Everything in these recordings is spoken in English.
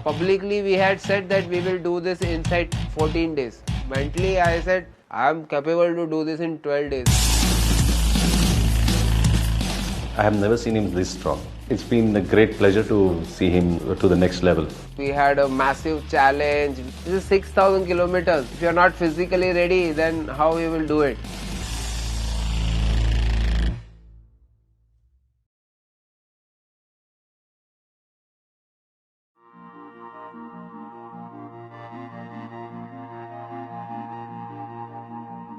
Publicly we had said that we will do this inside 14 days. Mentally I said I am capable to do this in 12 days. I have never seen him this strong. It's been a great pleasure to see him to the next level. We had a massive challenge. This is 6,000 kilometers. If you are not physically ready, then how you will do it?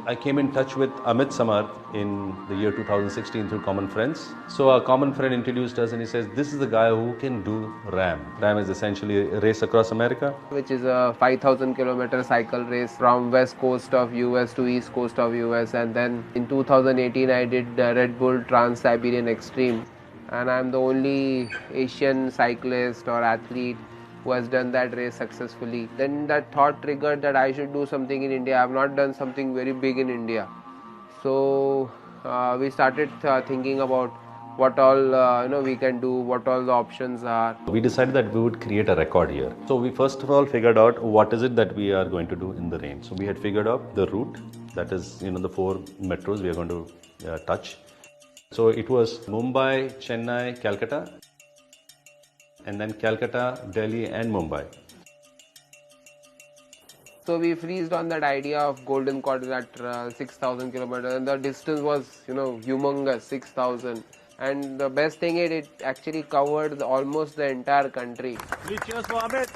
I came in touch with Amit Samar in the year 2016 through common friends. So a common friend introduced us and he says, this is the guy who can do RAM. RAM is essentially a race across America. Which is a 5,000 kilometer cycle race from west coast of US to east coast of US. And then in 2018 I did the Red Bull Trans-Siberian Extreme. And I'm the only Asian cyclist or athlete who has done that race successfully. Then that thought triggered that I should do something in India. I have not done something very big in India. So we started thinking about what all we can do, what all the options are. We decided that we would create a record here. So we first of all figured out what is it that we are going to do in the range. So we had figured out the route, that is the 4 metros we are going to touch. So it was Mumbai, Chennai, Calcutta, and then Calcutta, Delhi and Mumbai. So we freezed on that idea of Golden Quadrant at 6,000 kilometers, and the distance was humongous, 6,000. And the best thing is it actually covered almost the entire country. Please cheers for Amit.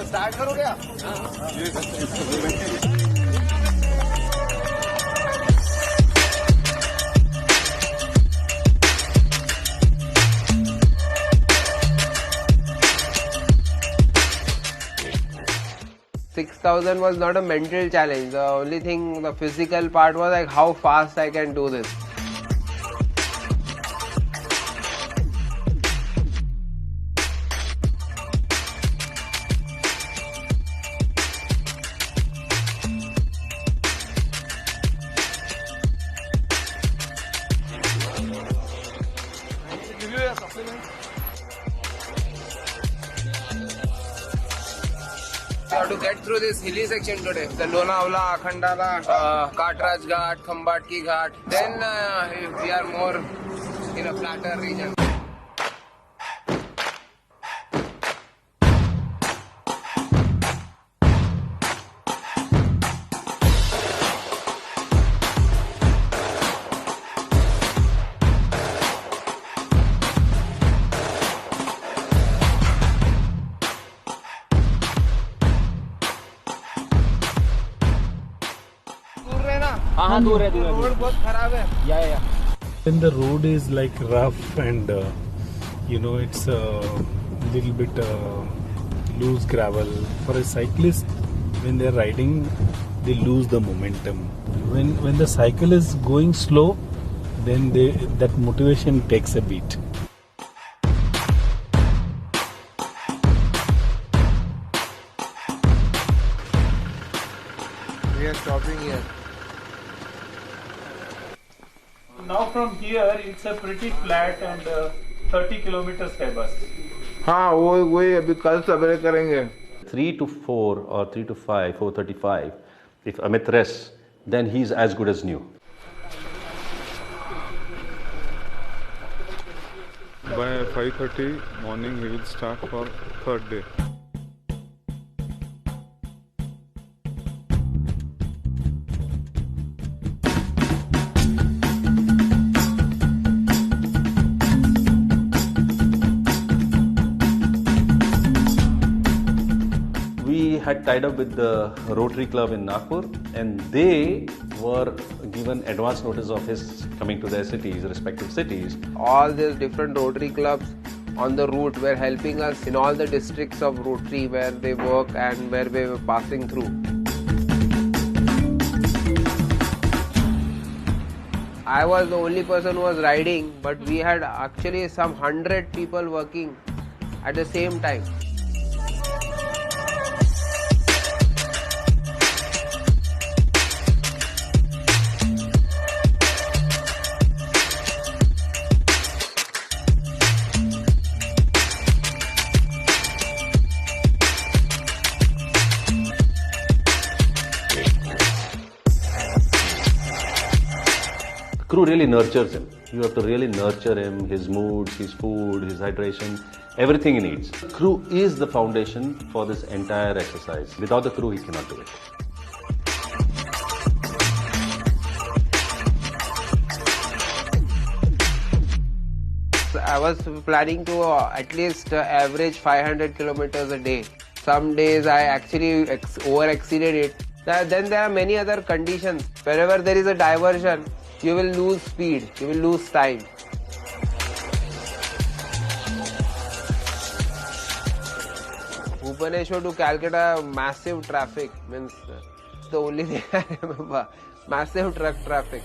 Start करो क्या? 6,000 was not a mental challenge. The only thing, the physical part was like how fast I can do this. We have to get through this hilly section today. The Lonavala, Khandala, Katraj Ghat, Khambatki Ghat. Then we are more in a flatter region. दूर है road बहुत खराब है या When the road is like rough and it's a little bit loose gravel for a cyclist, when they're riding they lose the momentum. When the cycle is going slow, then that motivation takes a beat. We are stopping here. Now from here it's a pretty flat and 30 kilometers है बस. हाँ वही अभी कल सवेरे करेंगे. 3 to 4 or 3 to 5, 4:35. If Amit rests, then he's as good as new. By 5:30 morning he will start for third day. Had tied up with the Rotary Club in Nagpur, and they were given advance notice of his coming to their cities, respective cities. All these different Rotary clubs on the route were helping us in all the districts of Rotary where they work and where we were passing through. I was the only person who was riding, but we had actually some 100 people working at the same time. really nurture him. You have to really nurture him, his moods, his food, his hydration, everything he needs. Crew is the foundation for this entire exercise. Without the crew, he cannot do it. I was planning to at least average 500 kilometers a day. Some days I actually over exceeded it. Then there are many other conditions. Wherever there is a diversion, you will lose speed, you will lose time. Bhubaneswar to Calcutta, massive traffic. Means the only thing I remember. Massive truck traffic.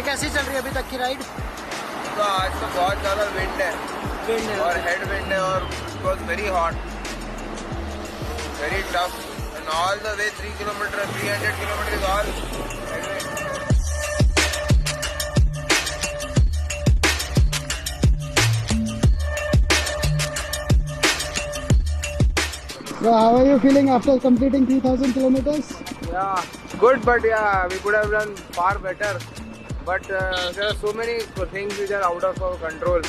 कैसी चल रही है अभी तक की ride? तो आज तो बहुत ज़्यादा विंड है और हेड विंड है और it was very hot, very tough and all the way 300 kilometre is all head So how are you feeling after completing 3,000 kilometers? Yeah, good, but yeah, we could have done far better. But there are so many things which are out of our control.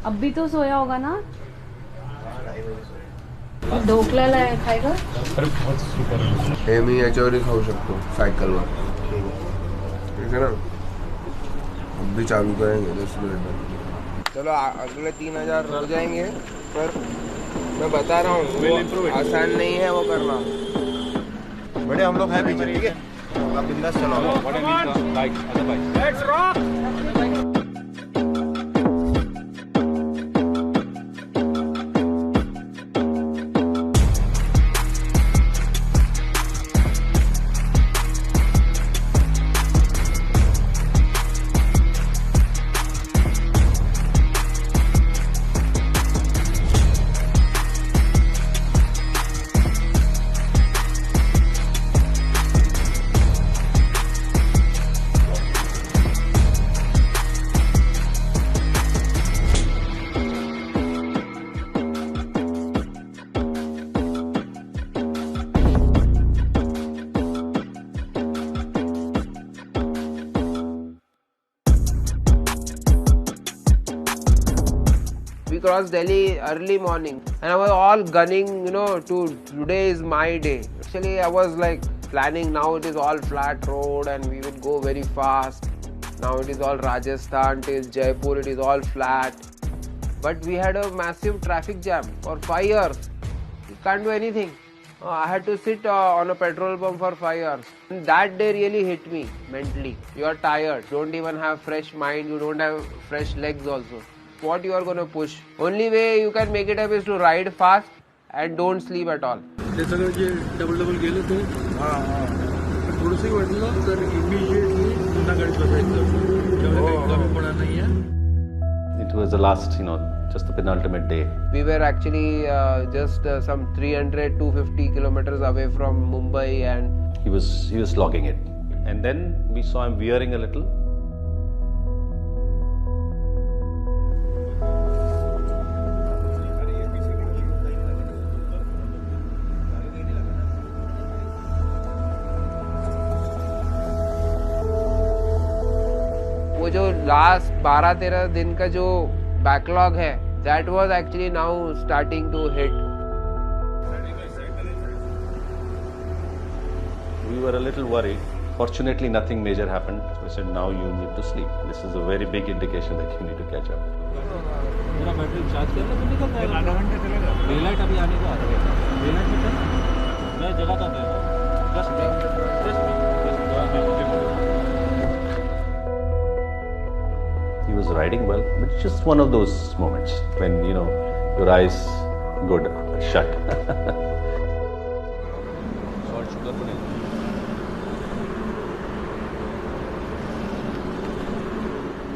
अब भी तो सोया होगा ना? ढोकला लाया खाएगा? हे मी याच्यावरही खाऊ शकतो सायकलवर, ठीक है ना? अब भी चालू करेंगे 10 मिनट में. चलो अगले 3000 हो जाएंगे, पर मैं बता रहा हूँ वो आसान नहीं है वो करना. बड़े हम लोग हैं पीछे, ठीक है? आप बिंदास चलाओ. Let's rock! We crossed Delhi early morning and I was all gunning, to today is my day. Actually, I was like planning, now it is all flat road and we will go very fast. Now it is all Rajasthan till Jaipur, it is all flat. But we had a massive traffic jam for 5 hours. You can't do anything. I had to sit on a petrol pump for 5 hours. And that day really hit me mentally. You are tired, don't even have fresh mind, you don't have fresh legs also. What you are going to push? Only way you can make it up is to ride fast and don't sleep at all. जैसा जे double गेले तो थोडंसं वाटलं तर immediately पुन्हा गाडी बसायचं. एवढं कमी पडा नाहीये. It was the last, just the penultimate day. We were actually just some 300-250 kilometers away from Mumbai and He was logging it. And then we saw him veering a little. वो जो last 12-13 दिन का जो backlog है, that was actually now starting to hit. We were a little worried. Fortunately, nothing major happened. So we said, now you need to sleep. This is a very big indication that you need to catch up. मेरा battery charge करना तो निकलता है. आधा घंटा चलेगा. Daylight अभी आने को आधा घंटा. डेलाइट में चल. मैं जगाता था. Just He was riding well, but it's just one of those moments when, your eyes go shut.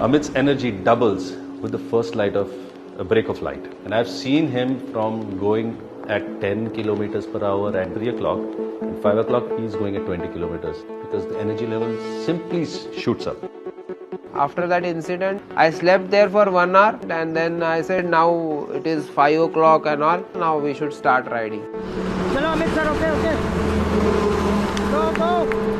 Amit's energy doubles with the first light of a break of light. And I've seen him from going at 10 kilometers per hour at 3 o'clock. At 5 o'clock, he is going at 20 kilometers because the energy level simply shoots up. After that incident, I slept there for 1 hour and then I said now it is 5 o'clock and all. Now we should start riding. Chalo Amit sir, okay. Go.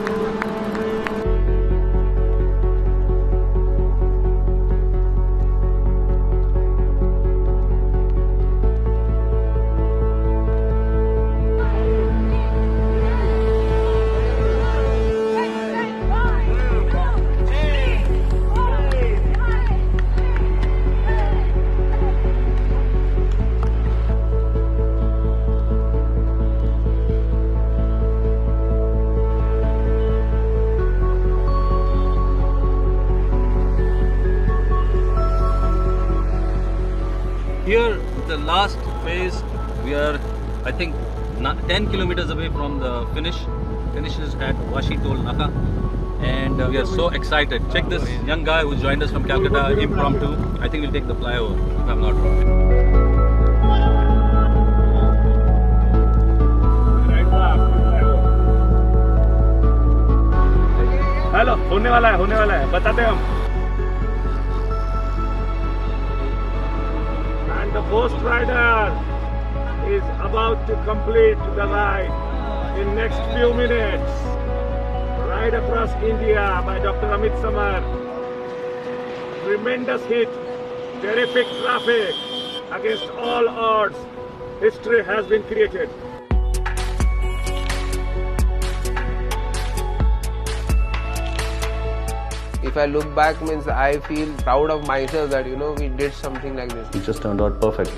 Here, the last phase, we are, I think, 10 kilometers away from the finish. Finish is at Washi Toll Naka. And we are so excited. Check this young guy who joined us from Calcutta, impromptu. I think we'll take the flyover, if I'm not wrong. Hello होने वाला है बताते हम. And the ghost rider is about to complete the ride in next few minutes. Ride across India by Dr. Amit Samar. Tremendous hit, terrific traffic against all odds. History has been created. If I look back, means I feel proud of myself that we did something like this. It just turned out perfect.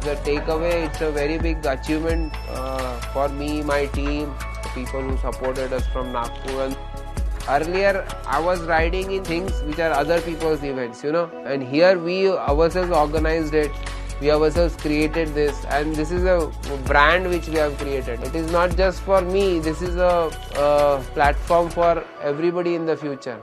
The takeaway, it's a very big achievement for me, my team, the people who supported us from Nagpur. And earlier, I was riding in things which are other people's events, and here we ourselves organized it. We ourselves created this, and this is a brand which we have created. It is not just for me, this is a platform for everybody in the future.